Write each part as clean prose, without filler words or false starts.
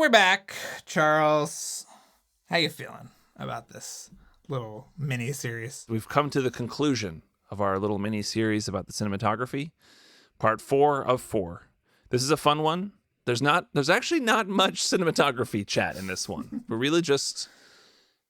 we're back. Charles, how you feeling about this little mini-series? We've come to the conclusion of our little mini-series about the cinematography, part 4 of 4. This is a fun one. There's actually not much cinematography chat in this one. We really just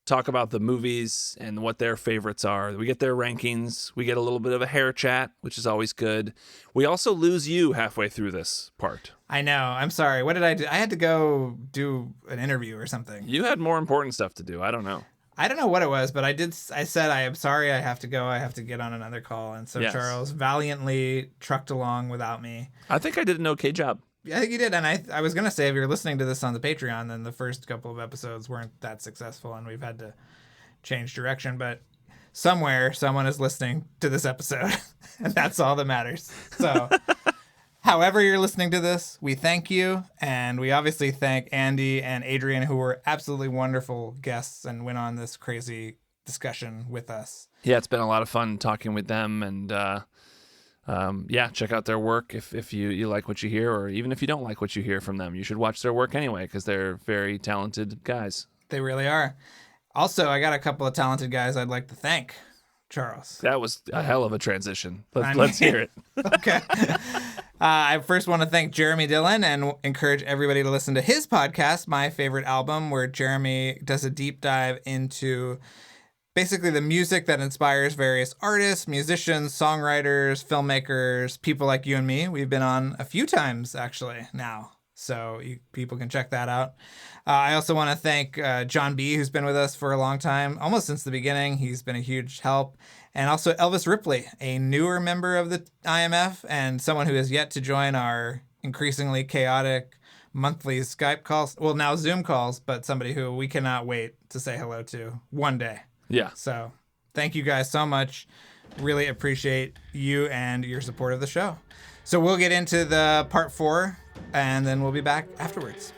talk about the movies and what their favorites are. We get their rankings. We get a little bit of a hair chat, which is always good. We also lose you halfway through this part. I know. I'm sorry. What did I do? I had to go do an interview or something. You had more important stuff to do. I don't know. I don't know what it was, but I said, I am sorry. I have to go. I have to get on another call. And so Yes. Charles valiantly trucked along without me. I think I did an okay job. I think you did. And I was going to say, if you're listening to this on the Patreon, then the first couple of episodes weren't that successful and we've had to change direction. But somewhere, someone is listening to this episode. And that's all that matters. So however you're listening to this, we thank you. And we obviously thank Andy and Adrian, who were absolutely wonderful guests and went on this crazy discussion with us. Yeah, it's been a lot of fun talking with them, and check out their work if you like what you hear, or even if you don't like what you hear from them. You should watch their work anyway, because they're very talented guys. They really are. Also, I got a couple of talented guys I'd like to thank, Charles. That was a hell of a transition. Let's hear it. Okay. I first want to thank Jeremy Dillon and encourage everybody to listen to his podcast, My Favorite Album, where Jeremy does a deep dive into basically the music that inspires various artists, musicians, songwriters, filmmakers, people like you and me. We've been on a few times, actually, now. So people can check that out. I also want to thank John B., who's been with us for a long time, almost since the beginning. He's been a huge help. And also Elvis Ripley, a newer member of the IMF and someone who has yet to join our increasingly chaotic monthly Skype calls. Well, now Zoom calls, but somebody who we cannot wait to say hello to one day. Yeah. So thank you guys so much. Really appreciate you and your support of the show. So we'll get into the part 4, and then we'll be back afterwards.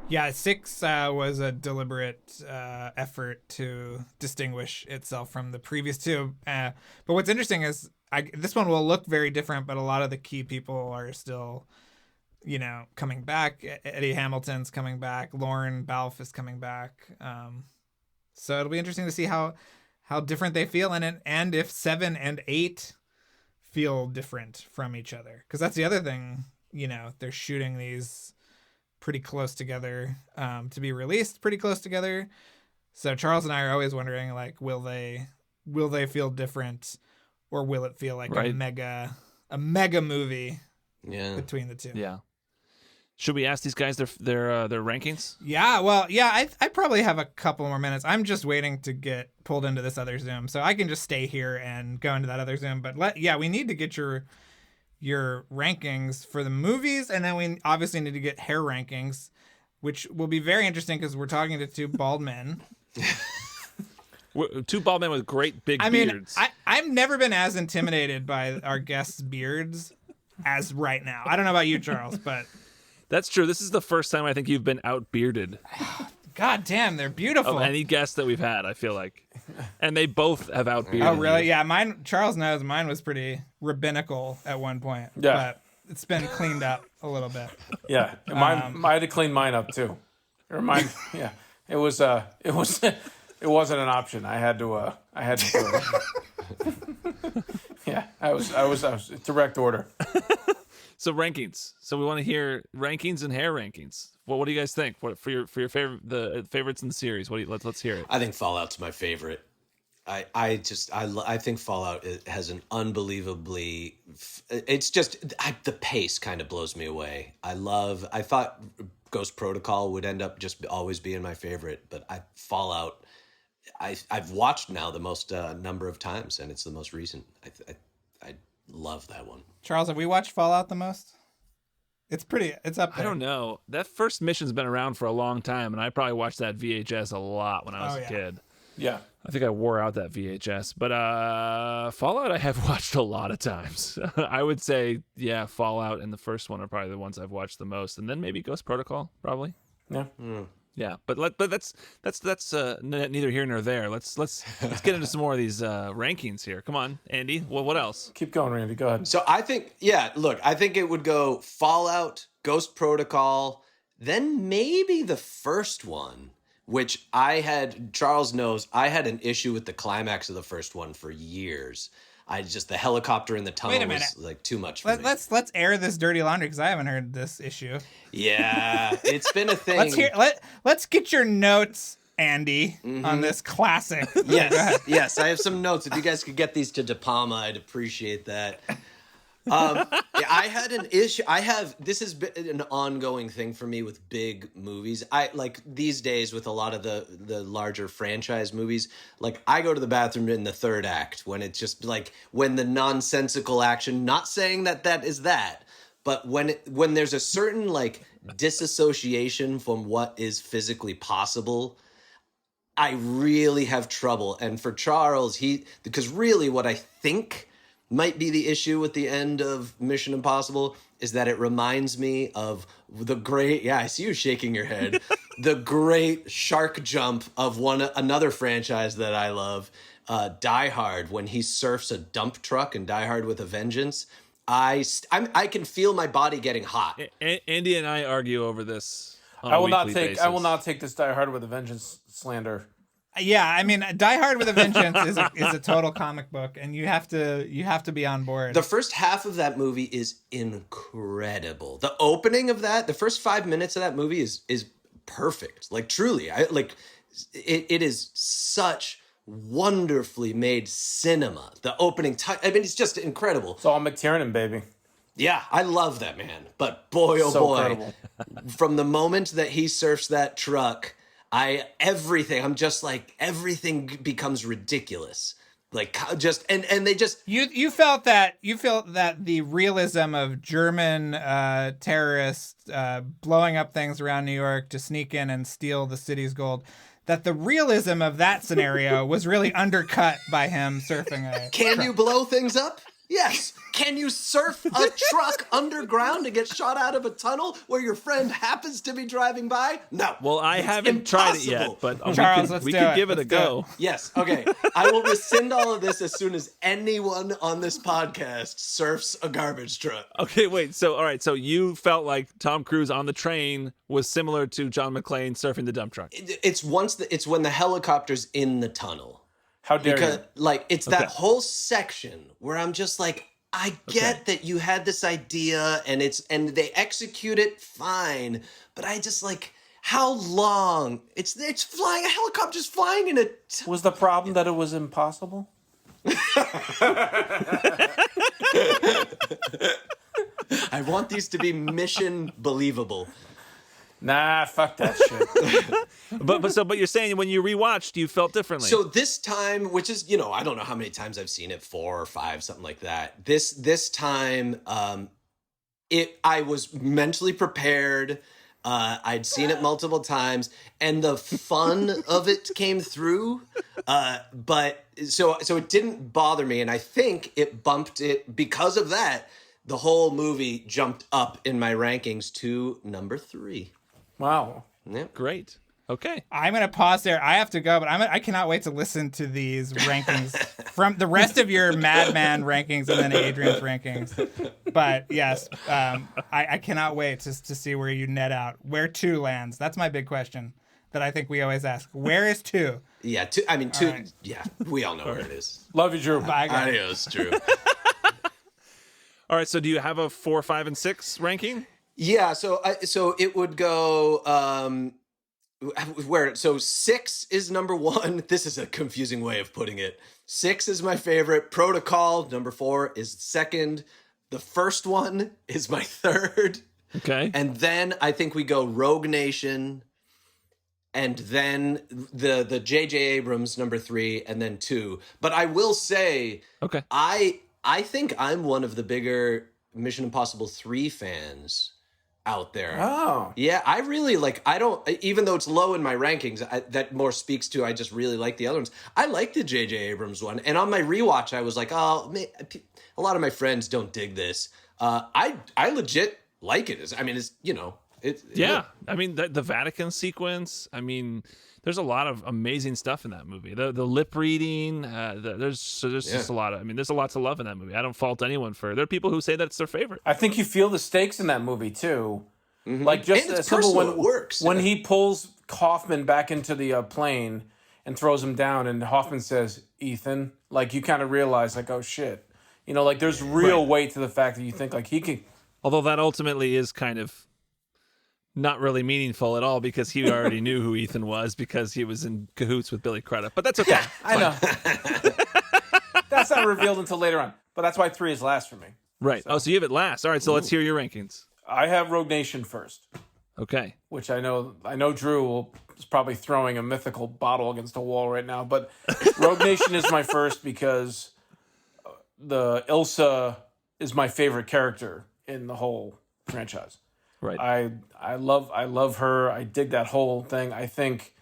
Yeah, 6 was a deliberate effort to distinguish itself from the previous 2. But what's interesting is this one will look very different, but a lot of the key people are still, coming back. Eddie Hamilton's coming back. Lauren Balfe is coming back. So it'll be interesting to see how different they feel in it, and if 7 and 8 feel different from each other. Because that's the other thing, they're shooting these pretty close together to be released pretty close together. So Charles and I are always wondering, like, will they feel different, or will it feel like a mega movie between the two? Yeah. Should we ask these guys their rankings? Yeah, well, yeah, I probably have a couple more minutes. I'm just waiting to get pulled into this other Zoom, so I can just stay here and go into that other Zoom. But we need to get your rankings for the movies, and then we obviously need to get hair rankings, which will be very interesting because we're talking to 2 bald men. 2 bald men with great big beards. I've never been as intimidated by our guests' beards as right now. I don't know about you, Charles, but that's true. This is the first time I think you've been out bearded. God damn, they're beautiful. Of any guest that we've had, I feel like. And they both have out bearded. Oh, really? Yeah, Charles knows mine was pretty rabbinical at one point. Yeah. But it's been cleaned up a little bit. Yeah, I had to clean mine up too. Or mine, yeah, it wasn't an option. I had to do it. Yeah, I was direct order. So rankings. So we want to hear rankings and hair rankings. What do you guys think? What for your favorite the favorites in the series? Let's hear it. I think Fallout's my favorite. I think Fallout has an unbelievably. It's just the pace kind of blows me away. I thought Ghost Protocol would end up just always being my favorite, but Fallout. I've watched now the most number of times, and it's the most recent. I love that one. Charles, have we watched Fallout the most? It's up there. I don't know. That first mission's been around for a long time, and I probably watched that VHS a lot when I was a kid. Yeah. I think I wore out that VHS, but Fallout I have watched a lot of times. I would say, yeah, Fallout and the first one are probably the ones I've watched the most, and then maybe Ghost Protocol, probably. Yeah. Yeah, but that's neither here nor there. Let's get into some more of these rankings here. Come on, Andy. Well, what else? Keep going, Randy. Go ahead. So I think, I think it would go Fallout, Ghost Protocol, then maybe the first one, which Charles knows, I had an issue with the climax of the first one for years. The helicopter in the tunnel was like too much for me. Let's air this dirty laundry because I haven't heard this issue. Yeah, it's been a thing. Let's get your notes, Andy, on this classic. Yes, I have some notes. If you guys could get these to De Palma, I'd appreciate that. I had an issue. This has been an ongoing thing for me with big movies. I like these days with a lot of the larger franchise movies, like I go to the bathroom in the third act when it's just like when the nonsensical action, not saying that is that, but when there's a certain like disassociation from what is physically possible, I really have trouble. And for Charles, because really what I think might be the issue with the end of Mission Impossible is that it reminds me of the great, I see you shaking your head, the great shark jump of another franchise that I love, Die Hard, when he surfs a dump truck in Die Hard with a Vengeance. I can feel my body getting hot. Andy and I argue over this on I a will not weekly take basis. I will not take this Die Hard with a Vengeance slander. Yeah, I mean, Die Hard with a Vengeance is a total comic book, and you have to be on board. The first half of that movie is incredible. The opening of the first 5 minutes of that movie is perfect. Like truly, it is such wonderfully made cinema. The opening, it's just incredible. It's all McTiernan, baby. Yeah, I love that man. But boy, oh boy, incredible. From the moment that he surfs that truck, I'm just like, everything becomes ridiculous. Like and they just you felt that the realism of German terrorists blowing up things around New York to sneak in and steal the city's gold, that the realism of that scenario was really undercut by him surfing a Can you blow things up? Yes. Can you surf a truck underground to get shot out of a tunnel where your friend happens to be driving by? No. Well, I haven't tried it yet, but Charles, we could give it a go. Yes. Okay. I will rescind all of this as soon as anyone on this podcast surfs a garbage truck. Okay, wait. So, all right. So you felt like Tom Cruise on the train was similar to John McClane surfing the dump truck. It's when the helicopter's in the tunnel. How dare you? Like, it's that whole section where I'm just like, I get that you had this idea and they execute it fine, but I just like, how long? It's flying, a helicopter's flying in a... Was the problem that it was impossible? I want these to be mission believable. Nah, fuck that shit. But you're saying when you rewatched, you felt differently. So this time, which is, I don't know how many times I've seen it, 4 or 5, something like that. This time, I was mentally prepared. I'd seen it multiple times, and the fun of it came through. But so it didn't bother me, and I think it bumped it because of that. The whole movie jumped up in my rankings to number 3. Wow. Yep. Great. Okay. I'm going to pause there. I have to go, but I cannot wait to listen to these rankings from the rest of your Madman rankings and then Adrian's rankings. But yes, I cannot wait to see where you net out, where 2 lands. That's my big question that I think we always ask. Where is 2? Yeah, 2. I mean, 2. Right. Yeah, we all know where it is. Love you, Drew. Bye, guys. Adios, Drew. All right. So do you have a 4, 5, and 6 ranking? Yeah, so it would go so 6 is number 1. This is a confusing way of putting it. 6 is my favorite. Protocol, number 4, is second. The first one is my third. Okay. And then I think we go Rogue Nation, and then the J.J. Abrams, number 3, and then 2. But I will say, okay, I think I'm one of the bigger Mission Impossible 3 fans out there. Oh. Yeah, I really like, I don't, even though it's low in my rankings, that more speaks to, I just really like the other ones. I like the J.J. Abrams one. And on my rewatch, I was like, oh, a lot of my friends don't dig this. I legit like it. I mean, it's, you know, I mean, the Vatican sequence, I mean, there's a lot of amazing stuff in that movie. The lip reading, there's just a lot of, I mean, there's a lot to love in that movie. I don't fault anyone for it. There are people who say that it's their favorite. I think you feel the stakes in that movie too. Mm-hmm. Like just and it's simple personal, it works. When he pulls Hoffman back into the plane and throws him down, and Hoffman says, "Ethan," like you kind of realize, like, oh shit, you know, like there's real weight to the fact that you think like he could. Although that ultimately is kind of not really meaningful at all because he already knew who Ethan was because he was in cahoots with Billy Crudup. But that's okay. Yeah, I know. That's not revealed until later on. But that's why 3 is last for me. Right. So you have it last. All right, so let's hear your rankings. I have Rogue Nation first. Okay. Which I know Drew is probably throwing a mythical bottle against a wall right now. But Rogue Nation is my first because the Ilsa is my favorite character in the whole franchise. Right. I love her. I dig that whole thing. I think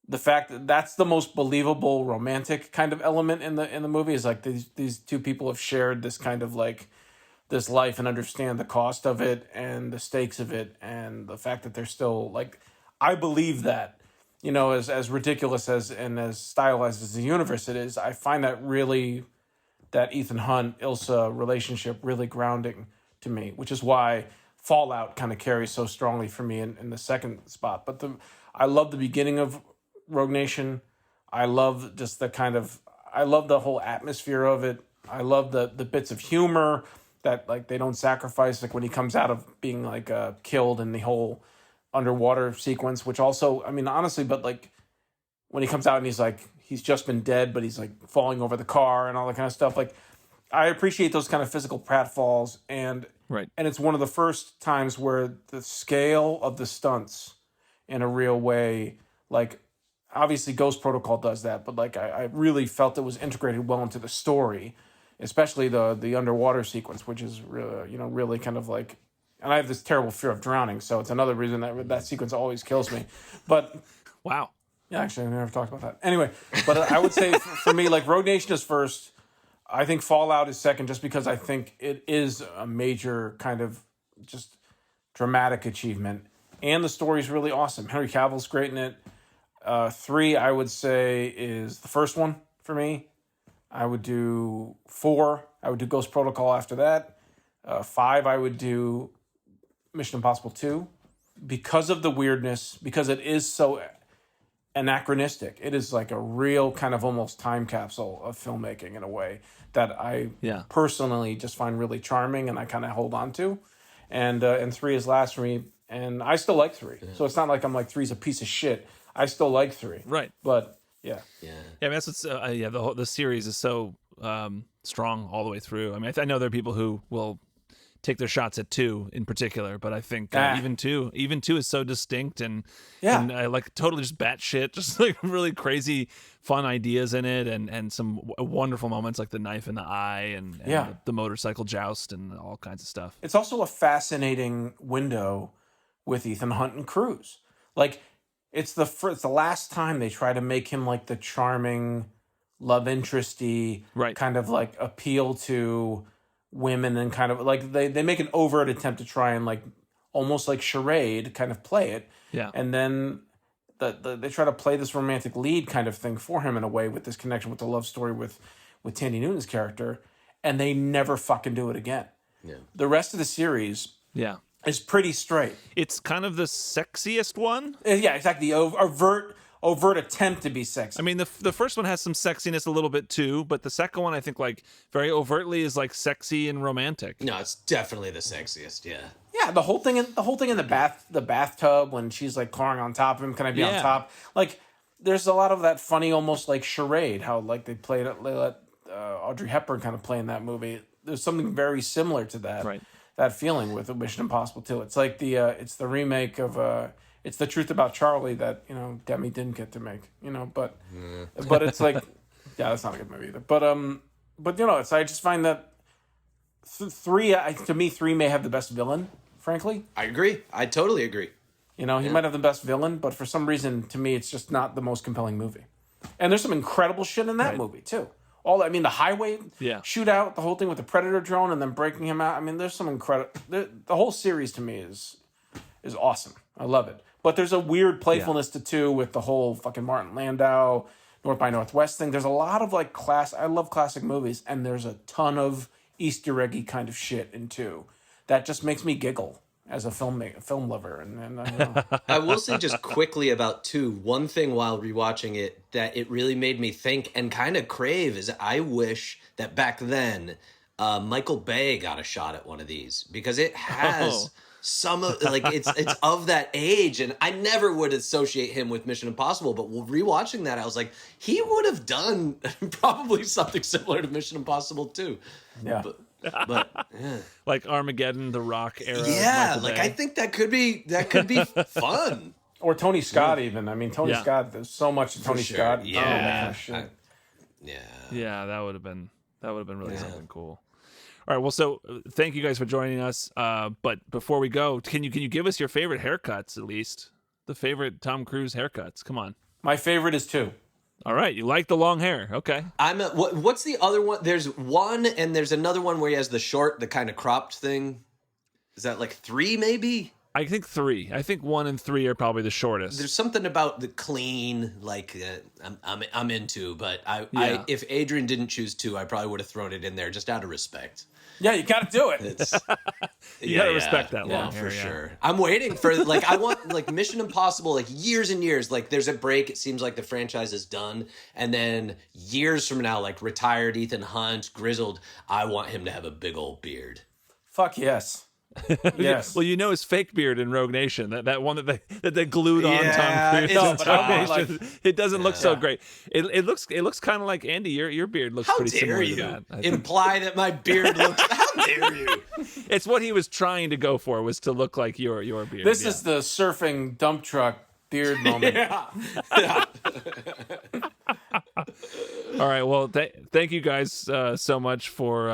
the fact that that's the most believable romantic kind of element in the movie is like these two people have shared this kind of like this life and understand the cost of it and the stakes of it and the fact that they're still like, I believe that, you know, as ridiculous as and as stylized as the universe it is, I find that really that Ethan Hunt Ilsa relationship really grounding to me, which is why Fallout kind of carries so strongly for me in the second spot. But I love the beginning of Rogue Nation. I love just I love the whole atmosphere of it. I love the bits of humor that like they don't sacrifice, like when he comes out of being like killed in the whole underwater sequence, which also, I mean, honestly, but like when he comes out and he's like, he's just been dead, but he's like falling over the car and all that kind of stuff. Like I appreciate those kind of physical pratfalls and it's one of the first times where the scale of the stunts in a real way, like obviously Ghost Protocol does that, but like I really felt it was integrated well into the story, especially the underwater sequence, which is really, you know, really kind of like, and I have this terrible fear of drowning, so it's another reason that sequence always kills me. But wow, yeah, actually I never talked about that. Anyway, but I would say for me, like Rogue Nation is first. I think Fallout is second just because I think it is a major kind of just dramatic achievement. And the story's really awesome. Henry Cavill's great in it. 3, I would say, is the first one for me. I would do 4. I would do Ghost Protocol after that. 5, I would do Mission Impossible 2. Because of the weirdness, because it is so anachronistic. It is like a real kind of almost time capsule of filmmaking in a way that I personally just find really charming and I kind of hold on to. And 3 is last for me. And I still like 3. Yeah. So it's not like I'm like 3's a piece of shit. I still like 3. Right. But yeah. Yeah. I mean, that's what's, the series is so strong all the way through. I mean, I know there are people who will take their shots at 2 in particular, but I think even 2 is so distinct and like totally just batshit, just like really crazy fun ideas in it and some wonderful moments like the knife in the eye and the motorcycle joust and all kinds of stuff. It's also a fascinating window with Ethan Hunt and Cruise. Like it's the last time they try to make him like the charming love interesty kind of like appeal to women and kind of like they make an overt attempt to try and like almost like charade kind of play it. Yeah. And then they try to play this romantic lead kind of thing for him in a way with this connection with the love story with Tandy Newton's character, and they never fucking do it again. Yeah. The rest of the series is pretty straight. It's kind of the sexiest one. Yeah, exactly. Overt attempt to be sexy. I mean, the first one has some sexiness a little bit too, but the second one I think like very overtly is like sexy and romantic. No, it's definitely the sexiest. Yeah. Yeah, the whole thing in the bathtub when she's like clawing on top of him. Can I be on top? Like, there's a lot of that funny, almost like charade. How like they let Audrey Hepburn kind of play in that movie. There's something very similar to that. Right. That feeling with Mission Impossible 2. It's like it's the remake of it's the truth about Charlie that, you know, Demi didn't get to make, you know, but it's like, yeah, that's not a good movie either. But you know, I just find that 3 to me 3 may have the best villain frankly. I agree. I totally agree. You know, he might have the best villain, but for some reason, to me, it's just not the most compelling movie. And there's some incredible shit in that movie, too. The highway shootout, the whole thing with the Predator drone and then breaking him out. I mean, there's some incredible... The whole series, to me, is awesome. I love it. But there's a weird playfulness to, too, with the whole fucking Martin Landau, North by Northwest thing. There's a lot of, like, I love classic movies, and there's a ton of Easter eggy kind of shit in 2 that just makes me giggle as a film lover. And I will say just quickly about 2, one thing while rewatching it that it really made me think and kind of crave is I wish that back then Michael Bay got a shot at one of these, because it has some of, like, it's of that age, and I never would associate him with Mission Impossible, but rewatching that I was like, he would have done probably something similar to Mission Impossible 2. Yeah. But yeah. Like Armageddon, The Rock era. Yeah, like I think that could be fun. Or Tony Scott, even. I mean, Tony Scott. There's so much of Tony Scott. Yeah, that kind of shit. Yeah, that would have been really something cool. All right, well, so thank you guys for joining us. But before we go, can you give us your favorite haircuts, at least the favorite Tom Cruise haircuts? Come on. My favorite is 2. All right, you like the long hair. Okay. What's the other one? There's one, and there's another one where he has the kind of cropped thing. Is that like 3 maybe? I think 3. I think 1 and 3 are probably the shortest. There's something about the clean, like I'm into, but if Adrian didn't choose 2, I probably would have thrown it in there just out of respect. Yeah, you got to do it. You gotta respect that long hair, for sure. I'm waiting for I want like Mission Impossible, like years and years. Like there's a break. It seems like the franchise is done, and then years from now, like retired Ethan Hunt, grizzled. I want him to have a big old beard. Fuck yes. Yes. Well, his fake beard in Rogue Nation, that one that they glued on Tom Cruise. No, but I want, like, it doesn't look so great. It looks kind of like Andy. Your beard looks pretty similar to that. Imply that my beard looks? How dare you? It's what he was trying to go for, was to look like your beard. This is the surfing dump truck beard moment. Yeah. All right. Well, thank you guys so much for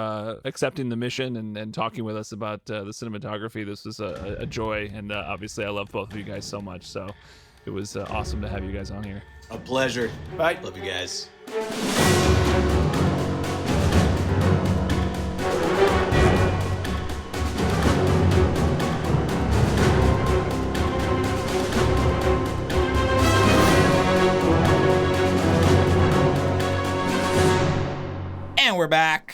accepting the mission and talking with us about the cinematography. This was a joy, and obviously I love both of you guys so much. So it was awesome to have you guys on here. A pleasure. Bye. Love you guys. And we're back.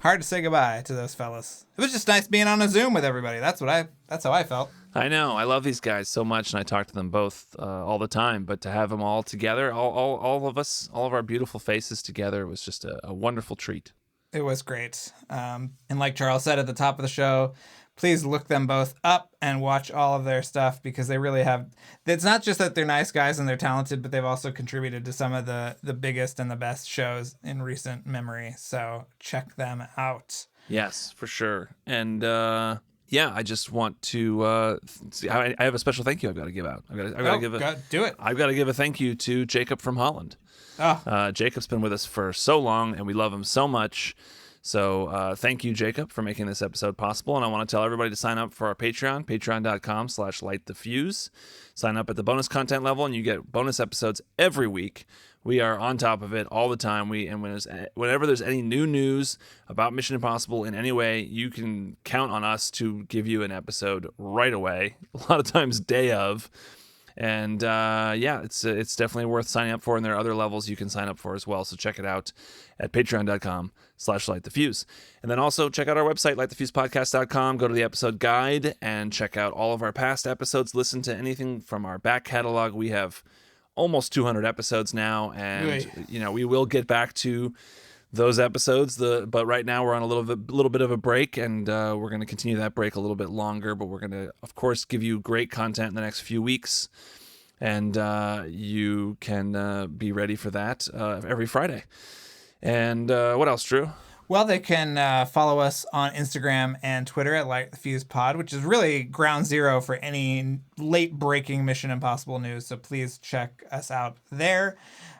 Hard to say goodbye to those fellas. It was just nice being on a Zoom with everybody. That's how I felt. I know. I love these guys so much, and I talk to them both all the time. But to have them all together, all of us, all of our beautiful faces together, was just a wonderful treat. It was great. And like Charles said at the top of the show, please look them both up and watch all of their stuff, because they really have... It's not just that they're nice guys and they're talented, but they've also contributed to some of the biggest and the best shows in recent memory. So check them out. Yes, for sure. And I just want to see. I have a special thank you I've got to give out. Do it. I've got to give a thank you to Jacob from Holland. Jacob's been with us for so long, and we love him so much. So thank you, Jacob, for making this episode possible. And I want to tell everybody to sign up for our Patreon, patreon.com/LightTheFuse. Sign up at the bonus content level, and you get bonus episodes every week. We are on top of it all the time. Whenever there's any new news about Mission Impossible in any way, you can count on us to give you an episode right away. A lot of times day of. And it's definitely worth signing up for, and there are other levels you can sign up for as well. So check it out at patreon.com/LightTheFuse. And then also check out our website, lightthefusepodcast.com. Go to the episode guide and check out all of our past episodes. Listen to anything from our back catalog. We have almost 200 episodes now, and we will get back to those episodes. But right now we're on a little bit of a break, and we're going to continue that break a little bit longer. But we're going to, of course, give you great content in the next few weeks, and you can be ready for that every Friday. And what else, Drew? Well, they can follow us on Instagram and Twitter at LightTheFusePod, which is really ground zero for any late-breaking Mission Impossible news. So please check us out there.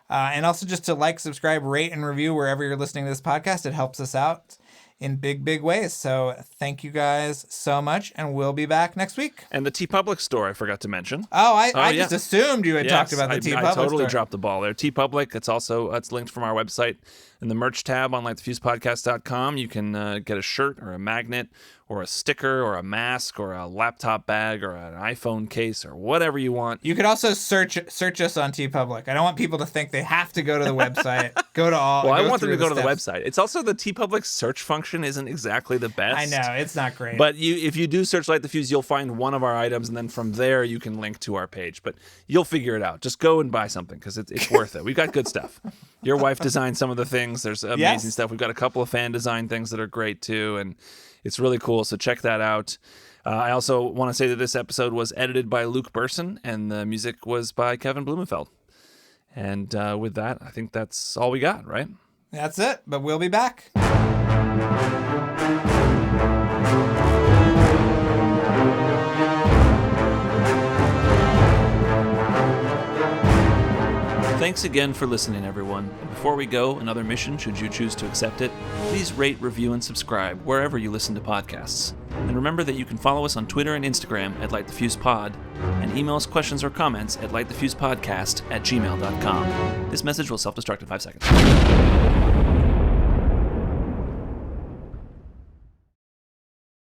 And also just to like, subscribe, rate, and review wherever you're listening to this podcast. It helps us out. in big, big ways. So thank you guys so much, and we'll be back next week. And the TeePublic store I forgot to mention. Oh, I yeah. just assumed you had talked about the TeePublic I totally store. dropped the ball there. TeePublic, it's linked from our website. In the merch tab on LightTheFusePodcast.com, you can get a shirt or a magnet or a sticker or a mask or a laptop bag or an iPhone case or whatever you want. You could also search us on TeePublic. I don't want people to think they have to go to the website. Go to all. Well, I want them to go to the steps. website. It's also the TeePublic search function isn't exactly the best. I know, it's not great. But if you do search Light the Fuse, you'll find one of our items, and then from there you can link to our page. But you'll figure it out. Just go and buy something because it's worth it. We've got good stuff. Your wife designed some of the things. There's amazing stuff. We've got a couple of fan design things that are great too, and it's really cool. So check that out. I also want to say that this episode was edited by Luke Burson, and the music was by Kevin Blumenfeld. And with that, I think that's all we got, right? That's it, but we'll be back. Thanks again for listening, everyone. And before we go, another mission, should you choose to accept it, please rate, review, and subscribe wherever you listen to podcasts. And remember that you can follow us on Twitter and Instagram at LightTheFusePod, and email us questions or comments at lightthefusepodcast@gmail.com. This message will self-destruct in 5 seconds.